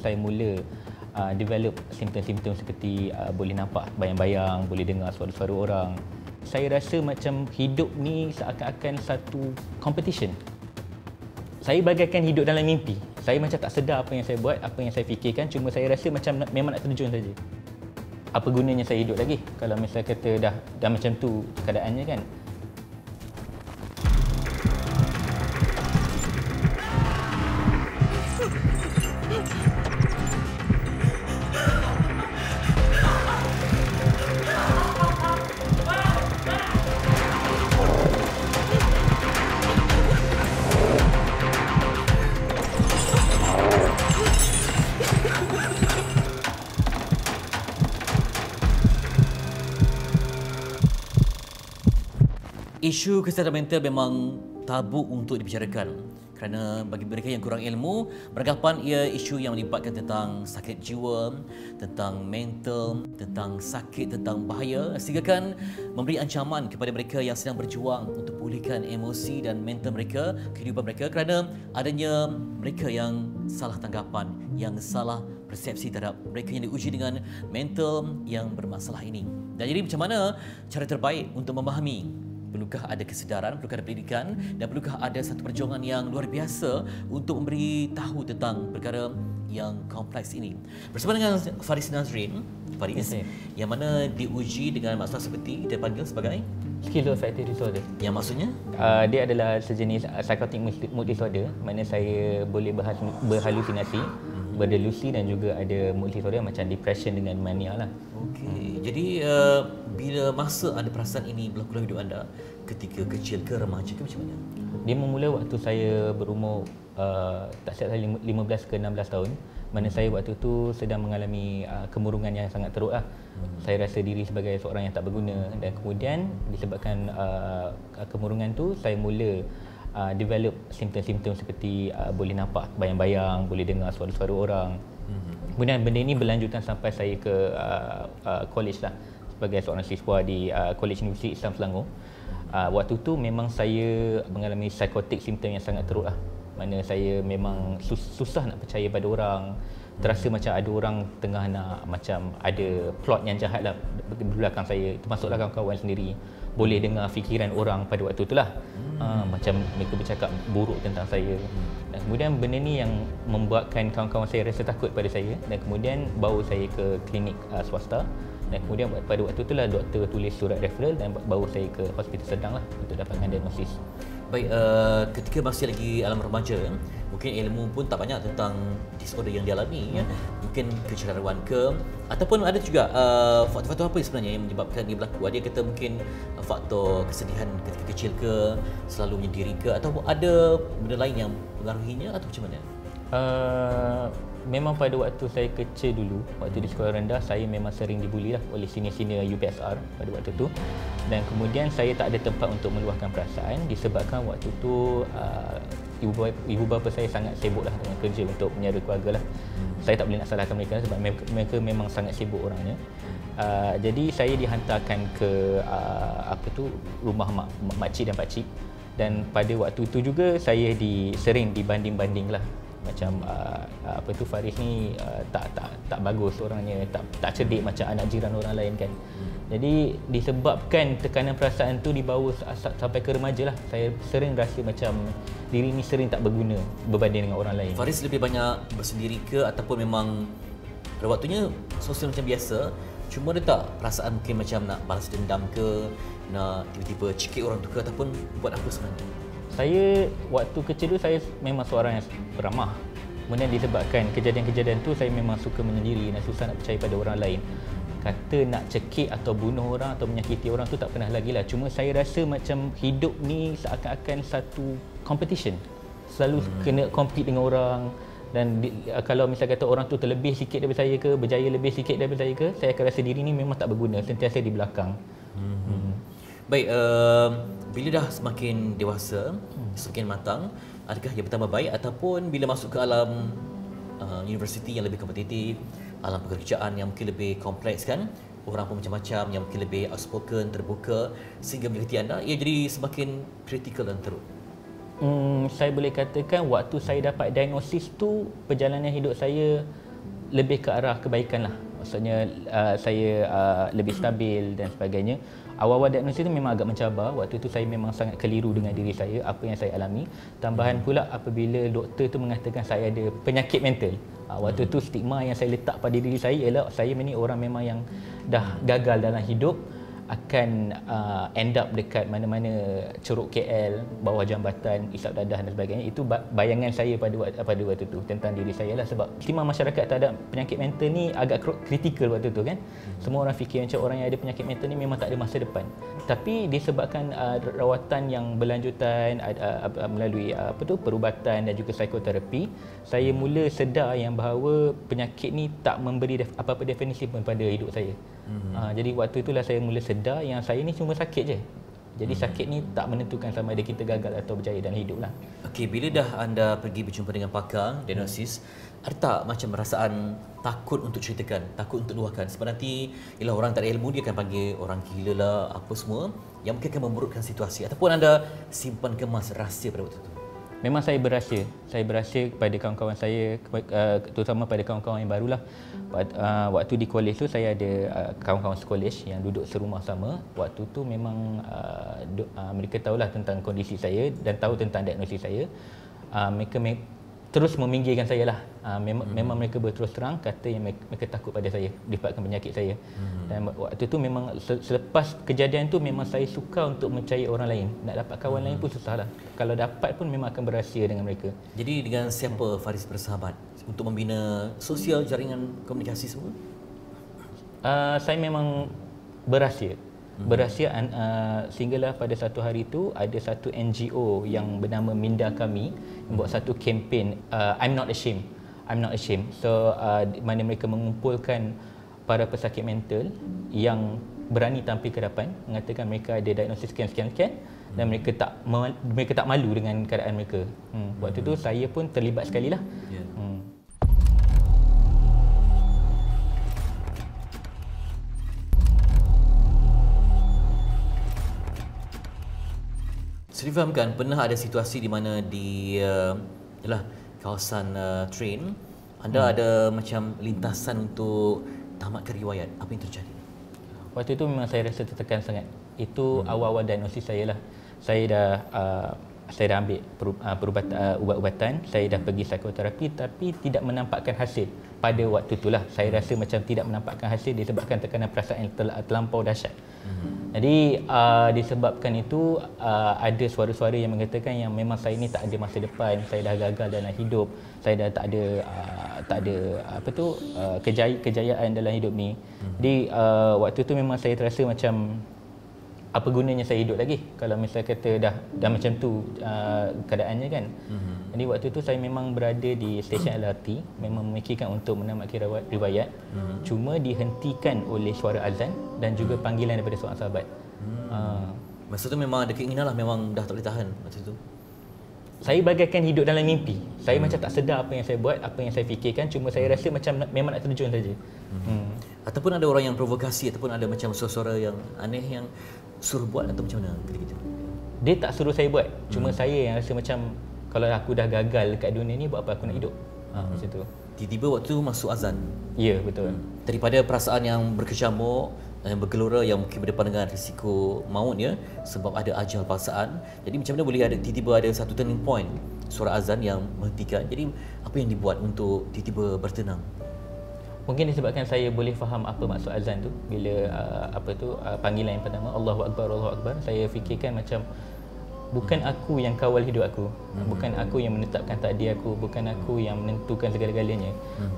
Saya mula develop simptom-simptom seperti boleh nampak bayang-bayang, boleh dengar suara-suara orang. Saya rasa macam hidup ni seakan-akan satu competition. Saya bagaikan hidup dalam mimpi. Saya macam tak sedar apa yang saya buat, apa yang saya fikirkan, cuma saya rasa macam memang nak terjun saja. Apa gunanya saya hidup lagi kalau misalnya kata dah macam tu keadaannya kan. Isu kesihatan mental memang tabu untuk dibicarakan kerana bagi mereka yang kurang ilmu beranggapan ia isu yang melibatkan tentang sakit jiwa, tentang mental, tentang sakit, tentang bahaya sehingga kan memberi ancaman kepada mereka yang sedang berjuang untuk pulihkan emosi dan mental mereka, kehidupan mereka kerana adanya mereka yang salah tanggapan, yang salah persepsi terhadap mereka yang diuji dengan mental yang bermasalah ini. Dan jadi macam mana cara terbaik untuk memahami? Perlukah ada kesedaran, perlukah ada pendidikan dan perlukah ada satu perjuangan yang luar biasa untuk memberi tahu tentang perkara yang kompleks ini. Bersama dengan Faris Nazrin, Faris, yang mana diuji dengan masalah seperti dipanggil sebagai Schizoaffective disorder. yang maksudnya Dia adalah sejenis psychotic mood disorder, mana saya boleh berhalusinasi, berdelusi dan juga ada mood disorder macam depression dengan mania lah. okey. Jadi bila masa ada perasaan ini berlaku dalam hidup anda, ketika kecil ke remaja ke macam mana? Dia memula waktu saya berumur tak silap saya 15 ke 16 tahun, mana saya waktu tu sedang mengalami kemurungan yang sangat teruk lah. Saya rasa diri sebagai seorang yang tak berguna dan kemudian disebabkan kemurungan tu saya mula develop simptom-simptom seperti boleh nampak bayang-bayang, boleh dengar suara-suara orang. Kemudian benda ini berlanjutan sampai saya ke college lah sebagai seorang siswa di College Universiti Islam Selangor. Waktu tu memang saya mengalami psikotik simptom yang sangat teruk lah. Mana saya memang susah nak percaya pada orang. Terasa macam ada orang tengah nak macam ada plot yang jahat lah di belakang saya. Termasuklah kawan-kawan sendiri. Boleh dengar fikiran orang pada waktu tu lah. Macam mereka bercakap buruk tentang saya. Dan kemudian benda ni yang membuatkan kawan-kawan saya rasa takut pada saya. Dan kemudian bawa saya ke klinik swasta. Dan kemudian pada waktu itulah doktor tulis surat referral dan bawa saya ke hospital sedang lah untuk dapatkan diagnosis. Baik, ketika masih lagi alam remaja, mungkin ilmu pun tak banyak tentang disorder yang dialami, ya. Mungkin kecerahan ke, ataupun ada juga faktor-faktor apa sebenarnya yang menyebabkan dia berlaku. Ada yang kata mungkin faktor kesedihan ketika kecil ke, selalu menyendiri ke, atau ada benda lain yang mengaruhinya atau macam mana? Memang pada waktu saya kecil dulu, waktu di sekolah rendah, saya memang sering dibuli lah oleh senior-senior UPSR pada waktu tu. Dan kemudian saya tak ada tempat untuk meluahkan perasaan disebabkan waktu tu ibu bapa saya sangat sibuk lah dengan kerja untuk menyara keluarga lah. Saya tak boleh nak salahkan mereka sebab mereka memang sangat sibuk orangnya. Jadi saya dihantarkan ke rumah makcik dan pakcik. Dan pada waktu itu juga saya sering dibanding-banding lah. Macam Faris ni tak bagus orangnya, tak cerdik macam anak jiran orang lain kan. Jadi disebabkan tekanan perasaan tu dibawa sampai ke remaja lah, saya sering rasa macam diri ni sering tak berguna berbanding dengan orang lain. Faris lebih banyak bersendiri ke ataupun memang pada waktunya sosial macam biasa, cuma ada tak perasaan mungkin macam nak balas dendam ke, nak tiba-tiba cekik orang tu ke, ataupun buat apa sebenarnya? Saya waktu kecil tu saya memang seorang yang beramah. Kemudian disebabkan kejadian-kejadian tu saya memang suka menyendiri dan susah nak percaya pada orang lain. Kata nak cekik atau bunuh orang atau menyakiti orang tu tak pernah lagi lah. Cuma saya rasa macam hidup ni seakan-akan satu competition. Selalu kena compete dengan orang. Dan kalau misalnya kata orang tu terlebih sikit daripada saya ke, berjaya lebih sikit daripada saya ke, saya akan rasa diri ni memang tak berguna, sentiasa di belakang. Baik, bila dah semakin dewasa, semakin matang, adakah yang pertama baik ataupun bila masuk ke alam universiti yang lebih kompetitif, alam pekerjaan yang mungkin lebih kompleks kan, orang pun macam-macam yang mungkin lebih outspoken, terbuka, sehingga menyakiti anda, ia jadi semakin kritikal dan teruk? Saya boleh katakan waktu saya dapat diagnosis tu, perjalanan hidup saya lebih ke arah kebaikan lah. Maksudnya saya lebih stabil dan sebagainya. Awal-awal diagnosis itu memang agak mencabar. Waktu itu saya memang sangat keliru dengan diri saya, apa yang saya alami. Tambahan pula apabila doktor itu mengatakan saya ada penyakit mental. Waktu itu stigma yang saya letak pada diri saya ialah saya ni orang memang yang dah gagal dalam hidup, akan end up dekat mana-mana Curug KL, bawah jambatan, isap dadah dan sebagainya. Itu bayangan saya pada waktu itu tentang diri saya lah. Sebab stigma masyarakat terhadap penyakit mental ni agak kritikal waktu tu kan. Semua orang fikir macam orang yang ada penyakit mental ni memang tak ada masa depan. Tapi disebabkan rawatan yang berlanjutan melalui perubatan dan juga psikoterapi, saya mula sedar yang bahawa penyakit ni tak memberi apa-apa definisi pun pada hidup saya. Jadi waktu itulah saya mula sedar yang saya ni cuma sakit je. Jadi sakit ni tak menentukan sama ada kita gagal atau berjaya dalam hidup lah. Okey, bila dah anda pergi berjumpa dengan pakar diagnosis, ada tak macam perasaan takut untuk ceritakan, takut untuk luahkan? Sebab nanti ialah orang tak ada ilmu, dia akan panggil orang gila lah, apa semua, yang mungkin akan memburukkan situasi. Ataupun anda simpan kemas rahsia pada waktu itu? Memang saya berahsia. Saya berahsia kepada kawan-kawan saya, terutama pada kawan-kawan yang barulah. Waktu di kolej tu saya ada kawan-kawan sekolej yang duduk serumah sama. Waktu tu memang mereka tahulah tentang kondisi saya dan tahu tentang diagnosis saya. Mereka terus meminggirkan saya lah. Memang mereka berterus terang kata yang mereka takut pada saya disebabkan penyakit saya. Dan waktu tu memang selepas kejadian tu memang saya suka untuk mencari orang lain. Nak dapat kawan lain pun susah lah. Kalau dapat pun memang akan berahsia dengan mereka. Jadi dengan siapa Faris bersahabat untuk membina sosial, jaringan komunikasi semua? Saya memang berahsia. Sehinggalah pada satu hari itu ada satu NGO yang bernama Minda Kami buat satu kempen I'm Not Ashamed. So mana mereka mengumpulkan para pesakit mental yang berani tampil ke depan mengatakan mereka ada diagnosis sekian dan mereka tak malu dengan keadaan mereka. Waktu itu saya pun terlibat sekali lah. Saya difahamkan pernah ada situasi di mana di kawasan train anda ada macam lintasan untuk tamatkan riwayat. Apa yang terjadi? Waktu itu memang saya rasa tertekan sangat. Itu awal-awal diagnosis saya lah. Saya dah ambil ubat-ubatan, saya dah pergi psikoterapi tapi tidak menampakkan hasil pada waktu itulah. Saya rasa macam tidak menampakkan hasil disebabkan tekanan perasaan yang terlampau dahsyat. Jadi disebabkan itu ada suara-suara yang mengatakan yang memang saya ni tak ada masa depan, saya dah gagal dalam hidup, saya dah tak ada kejayaan dalam hidup ni. Jadi waktu tu memang saya terasa macam apa gunanya saya hidup lagi kalau misalnya kata dah macam tu keadaannya kan. Jadi waktu tu saya memang berada di stesen LRT, memang memikirkan untuk menamatkan riwayat. Cuma dihentikan oleh suara azan dan juga panggilan daripada seorang sahabat. Masa tu memang ada keinginan lah, memang dah tak boleh tahan masa tu. Saya bagaikan hidup dalam mimpi. Saya macam tak sedar apa yang saya buat, apa yang saya fikirkan, cuma saya rasa macam memang nak terjun saja. Ataupun ada orang yang provokasi ataupun ada macam suara-suara yang aneh yang suruh buat atau macam mana ketika itu? Dia tak suruh saya buat, cuma saya yang rasa macam kalau aku dah gagal dekat dunia ni, buat apa aku nak hidup? Macam tu. Tiba-tiba waktu masuk azan. Ya, betul. Daripada perasaan yang berkecamuk, yang bergelora, yang mungkin berdepan dengan risiko maut ya, sebab ada ajal paksaan. Jadi macam mana boleh ada tiba-tiba ada satu turning point, suara azan yang menghentikan. Jadi apa yang dibuat untuk tiba-tiba bertenang? Mungkin disebabkan saya boleh faham apa maksud azan tu bila panggilan yang pertama Allahu Akbar. Saya fikirkan macam bukan aku yang kawal hidup aku, bukan aku yang menetapkan takdir aku, bukan aku yang menentukan segala-galanya.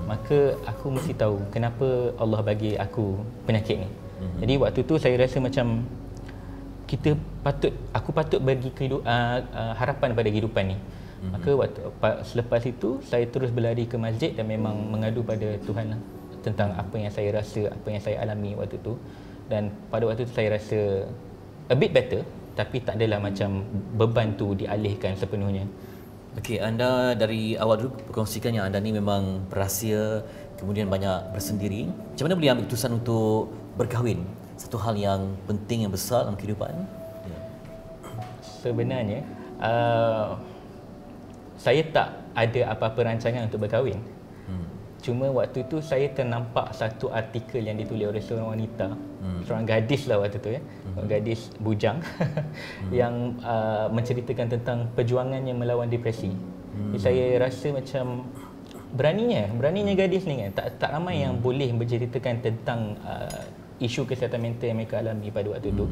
Maka aku mesti tahu kenapa Allah bagi aku penyakit ni. Jadi waktu tu saya rasa macam aku patut bagi harapan pada kehidupan ni. Maka selepas itu saya terus berlari ke masjid dan memang mengadu pada Tuhan lah, tentang apa yang saya rasa, apa yang saya alami waktu tu. Dan pada waktu tu saya rasa a bit better, tapi tak adalah macam beban tu dialihkan sepenuhnya. Okey, anda dari awal dulu berkongsikan yang anda ni memang berahsia, kemudian banyak bersendiri. Macam mana boleh ambil keputusan untuk berkahwin? Satu hal yang penting, yang besar dalam kehidupan. Sebenarnya saya tak ada apa-apa rancangan untuk berkahwin. Cuma waktu tu saya ternampak satu artikel yang ditulis oleh seorang wanita, seorang gadis lah waktu tu ya, seorang gadis bujang yang menceritakan tentang perjuangannya melawan depresi. Jadi saya rasa macam beraninya gadis ni kan, tak ramai yang boleh menceritakan tentang isu kesihatan mental yang mereka alami pada waktu tu.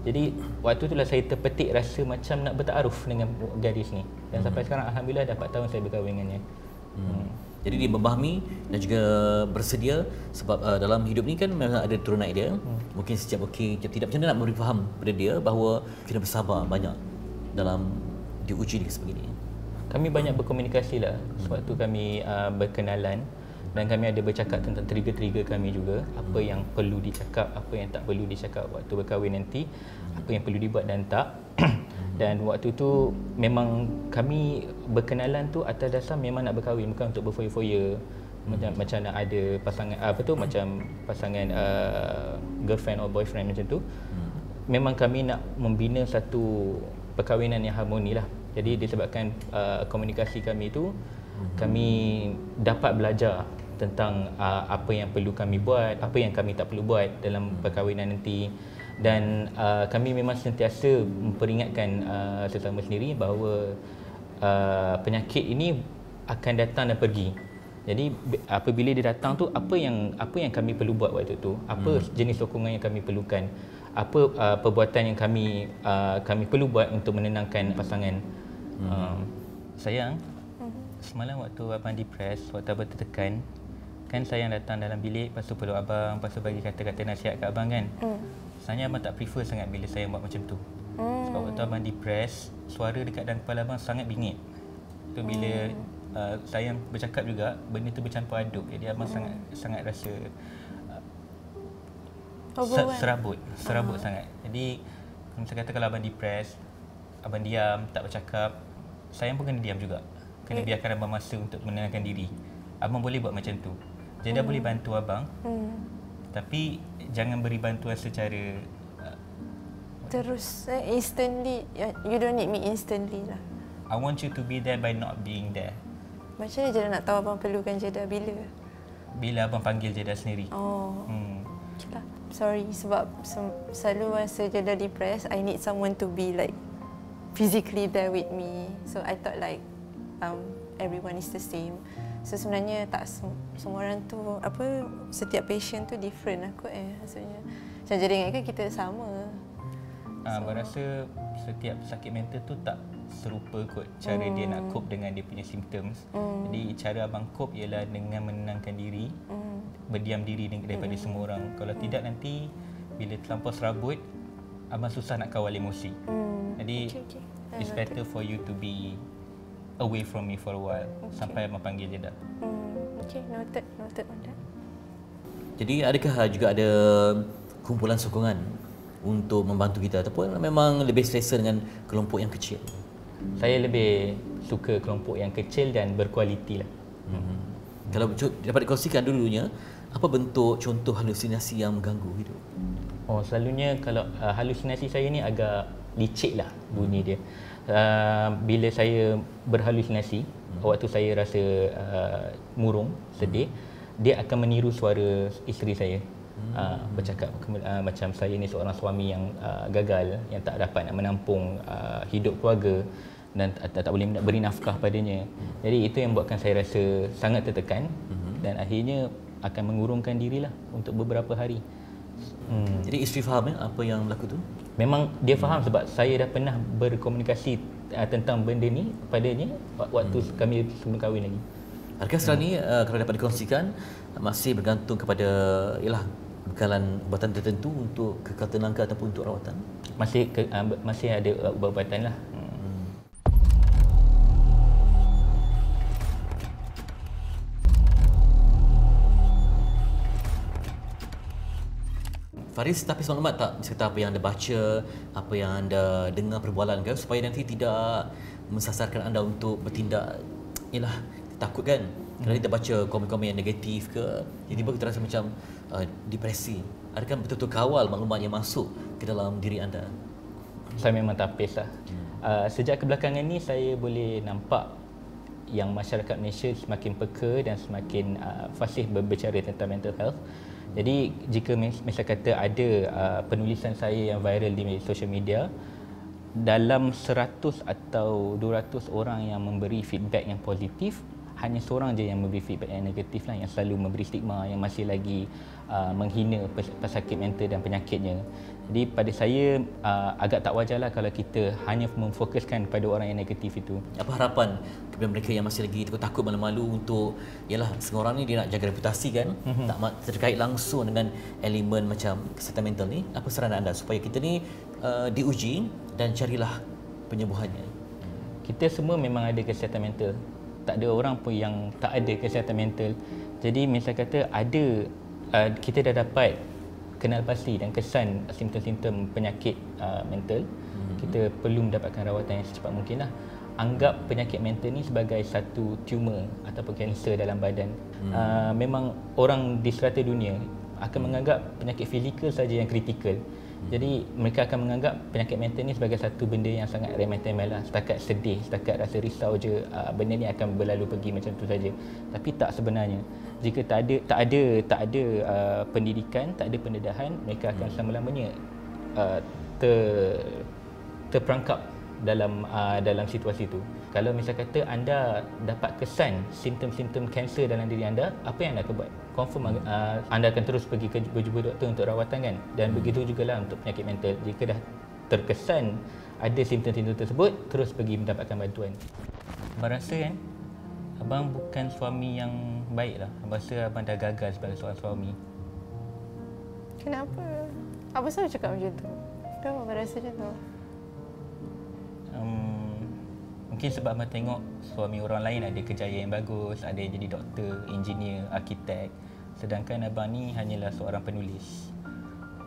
Jadi waktu itulah saya terpetik rasa macam nak bertaaruf dengan gadis ni, dan sampai sekarang alhamdulillah dah 4 tahun saya berkahwin dengannya. Jadi dia memahami dan juga bersedia sebab dalam hidup ni kan memang ada turun naik dia. Mungkin sejak okey, sejak tidak, macam mana nak memberi faham pada dia bahawa kena bersabar banyak dalam diuji dia sebegini. Kami banyak berkomunikasi lah sewaktu kami berkenalan, dan kami ada bercakap tentang trigger-trigger kami juga, apa yang perlu dicakap, apa yang tak perlu dicakap waktu berkahwin nanti, apa yang perlu dibuat dan tak. Dan waktu tu memang kami berkenalan tu atas dasar memang nak berkahwin, bukan untuk berfoya-foya macam nak ada pasangan macam pasangan girlfriend or boyfriend macam tu. Memang kami nak membina satu perkahwinan yang harmoni lah. Jadi disebabkan komunikasi kami tu, kami dapat belajar tentang apa yang perlu kami buat, apa yang kami tak perlu buat dalam perkahwinan nanti. Dan kami memang sentiasa memperingatkan sesama sendiri bahawa penyakit ini akan datang dan pergi. Jadi apabila dia datang tu, apa yang kami perlu buat waktu tu, apa jenis sokongan yang kami perlukan, apa perbuatan yang kami perlu buat untuk menenangkan pasangan. Sayang, semalam waktu abang depres, waktu abang tertekan, kan sayang datang dalam bilik, lepas tu peluk abang, lepas tu bagi kata-kata nasihat kat abang kan. Sebenarnya abang tak prefer sangat bila sayang buat macam tu. Sebab waktu abang depres, suara dekat dalam kepala abang sangat bingit. Tu bila sayang bercakap juga, benda tu bercampur aduk. Jadi abang sangat rasa serabut sangat. Jadi macam kata kalau abang depres, abang diam, tak bercakap, sayang pun kena diam juga. Kena biarkan abang masa untuk menenangkan diri. Abang boleh buat macam tu. Jadi boleh bantu abang. Tapi jangan beri bantuan secara terus instantly. You don't need me instantly lah. I want you to be there by not being there. Macam mana Jedah nak tahu abang perlukan Jedah bila? Bila abang panggil Jedah sendiri. Okay lah. Sorry sebab selalu masa Jedah depressed, I need someone to be like physically there with me. So I thought like everyone is the same. So sebenarnya tak semua orang tu setiap patient tu different lah kot maksudnya. Macam Jedah ingatkan kita sama. Abang rasa setiap sakit mental tu tak serupa kot cara dia nak cope dengan dia punya symptoms. Jadi cara abang cope ialah dengan menenangkan diri, berdiam diri daripada semua orang. Kalau tidak nanti bila terlampau serabut, abang susah nak kawal emosi. Jadi it's better for you to be away from me for a while sampai abang panggil Jedah. Okay, noted on that. Jadi adakah juga ada kumpulan sokongan untuk membantu kita ataupun memang lebih selesa dengan kelompok yang kecil? Saya lebih suka kelompok yang kecil dan berkualiti lah. Kalau dapat dikongsikan dulunya, apa bentuk contoh halusinasi yang mengganggu hidup? Selalunya kalau halusinasi saya ni agak licik lah bunyi dia. Bila saya berhalusinasi, waktu saya rasa murung, sedih, dia akan meniru suara isteri saya. Bercakap macam saya ni seorang suami yang gagal, yang tak dapat nak menampung hidup keluarga dan tak boleh beri nafkah padanya. Jadi itu yang buatkan saya rasa sangat tertekan dan akhirnya akan mengurungkan dirilah untuk beberapa hari. Jadi isteri faham apa yang berlaku tu? Memang dia faham sebab saya dah pernah berkomunikasi tentang benda ni padanya waktu kami sebelum kahwin lagi. Adakah sekarang ni kalau dapat dikongsikan masih bergantung kepada bekalan ubatan tertentu untuk kekal tenangkan ataupun untuk rawatan? Masih ada ubat-ubatan lah. Faris, tapi maklumat tak serta apa yang anda baca, apa yang anda dengar perbualan kan, supaya nanti tidak mensasarkan anda untuk bertindak, takut kan? Kalau kita baca komen-komen yang negatif ke, tiba-tiba kita rasa macam depresi. Adakah betul-betul kawal maklumat yang masuk ke dalam diri anda? Saya memang tapis lah. Sejak kebelakangan ni saya boleh nampak yang masyarakat Malaysia semakin peka dan semakin fasih berbicara tentang mental health. Jadi jika misal kata ada penulisan saya yang viral di social media, dalam 100 atau 200 orang yang memberi feedback yang positif, hanya seorang je yang memberi feedback yang negatif lah, yang selalu memberi stigma, yang masih lagi menghina pesakit mental dan penyakitnya. Jadi pada saya agak tak wajarlah kalau kita hanya memfokuskan pada orang yang negatif itu. Apa harapan kepada mereka yang masih lagi takut malu-malu untuk, yalah, semua orang ni dia nak jaga reputasi kan, tak terkait langsung dengan elemen macam kesihatan mental ni. Apa saran anda supaya kita ni diuji dan carilah penyembuhannya? Kita semua memang ada kesihatan mental. Tak ada orang pun yang tak ada kesihatan mental. Jadi misal kata ada kita dah dapat kenal pasti dan kesan simptom-simptom penyakit mental, kita perlu mendapatkan rawatan yang secepat mungkin lah. Anggap penyakit mental ni sebagai satu tumor ataupun kanser dalam badan. Memang orang di serata dunia akan menganggap penyakit fizikal saja yang kritikal. Jadi mereka akan menganggap penyakit mental ni sebagai satu benda yang sangat remeh-temeh lah. Setakat sedih, setakat rasa risau je, benda ni akan berlalu pergi macam tu saja. Tapi tak sebenarnya. Jika tak ada pendidikan, tak ada pendedahan, mereka akan selama-lamanya terperangkap dalam situasi itu. Kalau misal kata anda dapat kesan simptom-simptom kanser dalam diri anda, apa yang anda akan buat? Confirm anda akan terus pergi berjumpa doktor untuk rawatan kan? Dan begitu jugalah untuk penyakit mental. Jika dah terkesan ada simptom-simptom tersebut, terus pergi mendapatkan bantuan. Abang rasa kan, abang bukan suami yang baik lah. Abang rasa abang dah gagal sebagai seorang suami. Kenapa? Abang selalu cakap macam tu. Kenapa abang rasa macam tu? Mungkin sebab abang tengok suami orang lain ada kejayaan yang bagus, ada yang jadi doktor, engineer, arkitek. Sedangkan abang ni hanyalah seorang penulis.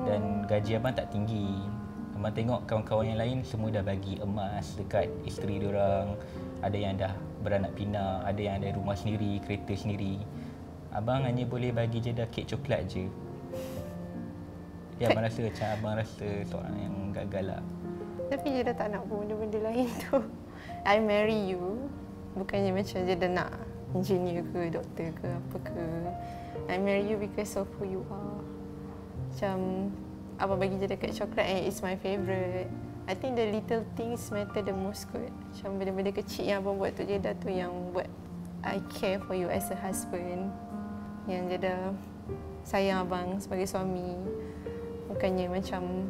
Dan gaji abang tak tinggi. Abang tengok kawan-kawan yang lain semua dah bagi emas dekat isteri diorang. Ada yang dah beranak pinak, ada yang ada rumah sendiri, kereta sendiri. Abang hanya boleh bagi je dah kek coklat je. Jadi abang rasa macam abang rasa seorang yang gagal lah. Tapi je dah tak nak pun benda-benda lain tu. I marry you, bukannya macam je dah nak engineer ke, doktor ke, apa ke. I marry you because of who you are. Macam abang bagi je dekat coklat and it's my favourite. I think the little things matter the most kot. Macam benda-benda kecil yang abang buat tu je dah tu yang buat I care for you as a husband. Yang je dah sayang abang sebagai suami. Bukannya macam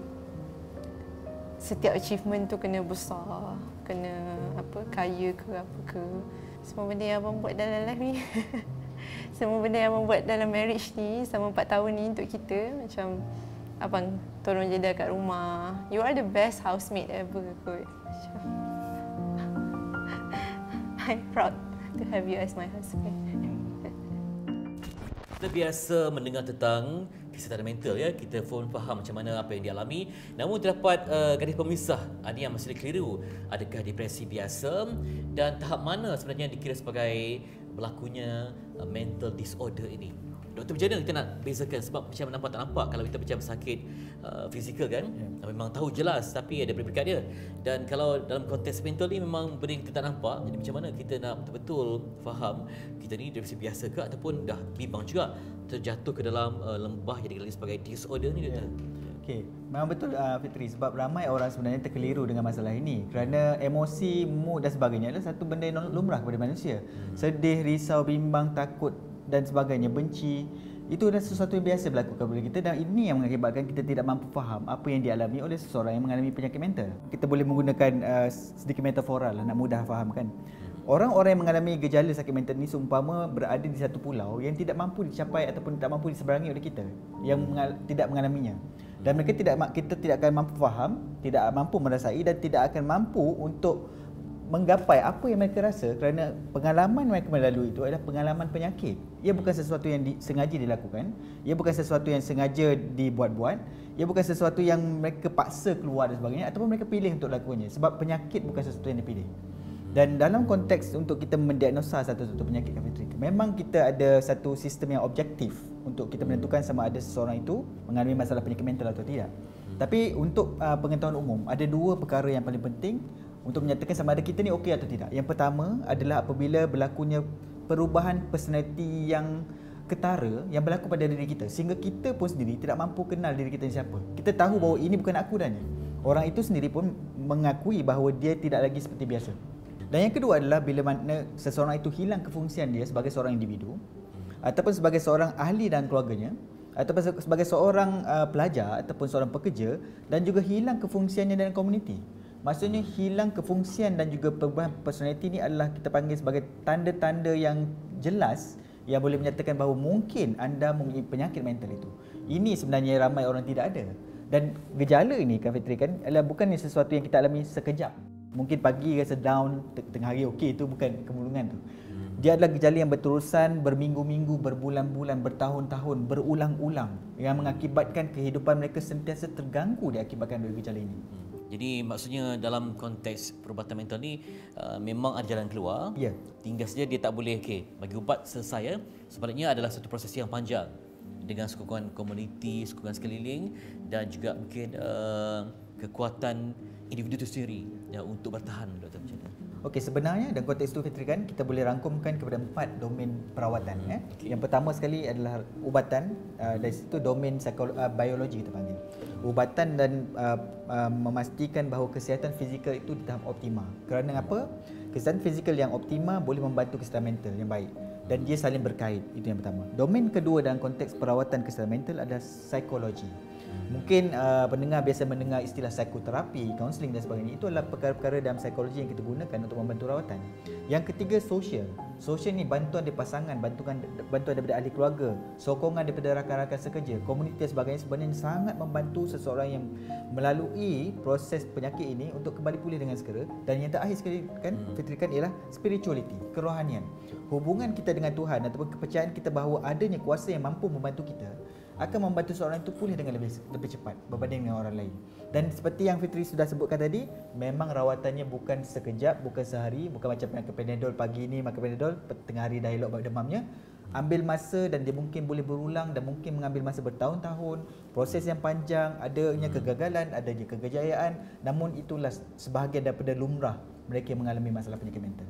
setiap achievement tu kena besar, kena apa, kaya ke apa ke. Semua benda yang abang buat dalam life ni semua benda yang abang buat dalam marriage ni selama 4 tahun ni untuk kita, macam abang tolong jaga kat rumah. You are the best housemate ever kot. I'm proud to have you as my husband. Kita biasa mendengar tentang kesihatan mental ya, kita pun faham macam mana apa yang dialami. Namun terdapat garis pemisah, ada yang masih keliru. Adakah depresi biasa dan tahap mana sebenarnya dikira sebagai berlakunya mental disorder ini? Doktor, macam mana kita nak bezakan? Sebab macam nampak tak nampak kalau kita macam sakit fizikal kan, memang tahu jelas tapi ada peringkat dia. Dan kalau dalam konteks mental ni memang benda yang kita tak nampak. Jadi macam mana kita nak betul-betul faham kita ni depresi biasa ke ataupun dah bimbang juga terjatuh ke dalam lembah yang digelar sebagai disorder ni, doktor? Okey, memang betul Fitri, sebab ramai orang sebenarnya terkeliru dengan masalah ini kerana emosi, mood dan sebagainya adalah satu benda yang lumrah kepada manusia. Sedih, risau, bimbang, takut dan sebagainya, benci, itu adalah sesuatu yang biasa berlaku kepada kita dan ini yang mengakibatkan kita tidak mampu faham apa yang dialami oleh seseorang yang mengalami penyakit mental. Kita boleh menggunakan sedikit metafora lah nak mudah fahamkan. Orang-orang yang mengalami gejala sakit mental ni seumpama berada di satu pulau yang tidak mampu dicapai ataupun tidak mampu diseberangi oleh kita yang tidak mengalaminya. Dan kita tidak akan mampu faham, tidak mampu merasai dan tidak akan mampu untuk menggapai apa yang mereka rasa kerana pengalaman mereka melalui itu adalah pengalaman penyakit. Ia bukan sesuatu yang sengaja dilakukan, ia bukan sesuatu yang sengaja dibuat-buat, ia bukan sesuatu yang mereka paksa keluar dan sebagainya ataupun mereka pilih untuk lakukannya, sebab penyakit bukan sesuatu yang dipilih. Dan dalam konteks untuk kita mendiagnosa satu-satu penyakit Fitri, memang kita ada satu sistem yang objektif untuk kita menentukan sama ada seseorang itu mengalami masalah penyakit mental atau tidak. Tapi untuk pengetahuan umum, ada dua perkara yang paling penting untuk menyatakan sama ada kita ni okey atau tidak. Yang pertama adalah apabila berlakunya perubahan personaliti yang ketara yang berlaku pada diri kita sehingga kita pun sendiri tidak mampu kenal diri kita ni siapa. Kita tahu bahawa ini bukan aku dah ni. Orang itu sendiri pun mengakui bahawa dia tidak lagi seperti biasa. Dan yang kedua adalah bila mana seseorang itu hilang kefungsian dia sebagai seorang individu ataupun sebagai seorang ahli dalam keluarganya ataupun sebagai seorang pelajar ataupun seorang pekerja dan juga hilang kefungsiannya dalam komuniti. Maksudnya hilang kefungsian dan juga perubahan personaliti ni adalah kita panggil sebagai tanda-tanda yang jelas yang boleh menyatakan bahawa mungkin anda mempunyai penyakit mental itu. Ini sebenarnya ramai orang tidak ada. Dan gejala ini Kak Fitri kan adalah bukannya sesuatu yang kita alami sekejap. Mungkin pagi rasa down, tengah hari okey, itu bukan kemurungan tu. Dia adalah gejala yang berterusan berminggu-minggu, berbulan-bulan, bertahun-tahun, berulang-ulang yang mengakibatkan kehidupan mereka sentiasa terganggu diakibatkan oleh gejala ini. Jadi maksudnya dalam konteks perubatan mental ni memang ada jalan keluar. Ya. Tinggal saja dia tak boleh bagi ubat selesai. Sebaliknya adalah satu proses yang panjang dengan sokongan komuniti, sokongan sekeliling dan juga mungkin kekuatan individu itu sendiri untuk bertahan, Dr. Macam mana? Okey, sebenarnya dalam konteks itu Fitri kan kita boleh rangkumkan kepada 4 domain perawatan. Okay. Yang pertama sekali adalah ubatan, dari situ domain biologi kita panggil. Ubatan dan memastikan bahawa kesihatan fizikal itu di tahap optimal. Kerana apa? Kesihatan fizikal yang optimal boleh membantu kesihatan mental yang baik dan dia saling berkait. Itu yang pertama. Domain kedua dalam konteks perawatan kesihatan mental adalah psikologi. Mungkin pendengar biasa mendengar istilah psikoterapi, kaunseling dan sebagainya. Itu adalah perkara-perkara dalam psikologi yang kita gunakan untuk membantu rawatan. Yang ketiga, sosial. Sosial ni bantuan dari pasangan, bantuan daripada ahli keluarga, sokongan daripada rakan-rakan sekerja, komuniti dan sebagainya sebenarnya sangat membantu seseorang yang melalui proses penyakit ini untuk kembali pulih dengan segera. Dan yang terakhir sekali kan Fitri kan ialah spirituality, kerohanian. Hubungan kita dengan Tuhan ataupun kepercayaan kita bahawa adanya kuasa yang mampu membantu kita akan membantu seorang itu pulih dengan lebih cepat berbanding dengan orang lain. Dan seperti yang Fitri sudah sebutkan tadi, memang rawatannya bukan sekejap, bukan sehari, bukan macam makan Panadol pagi ni, makan Panadol tengah hari dah elok demamnya. Ambil masa dan dia mungkin boleh berulang dan mungkin mengambil masa bertahun-tahun. Proses yang panjang, adanya kegagalan, adanya kejayaan, namun itulah sebahagian daripada lumrah mereka yang mengalami masalah penyakit mental.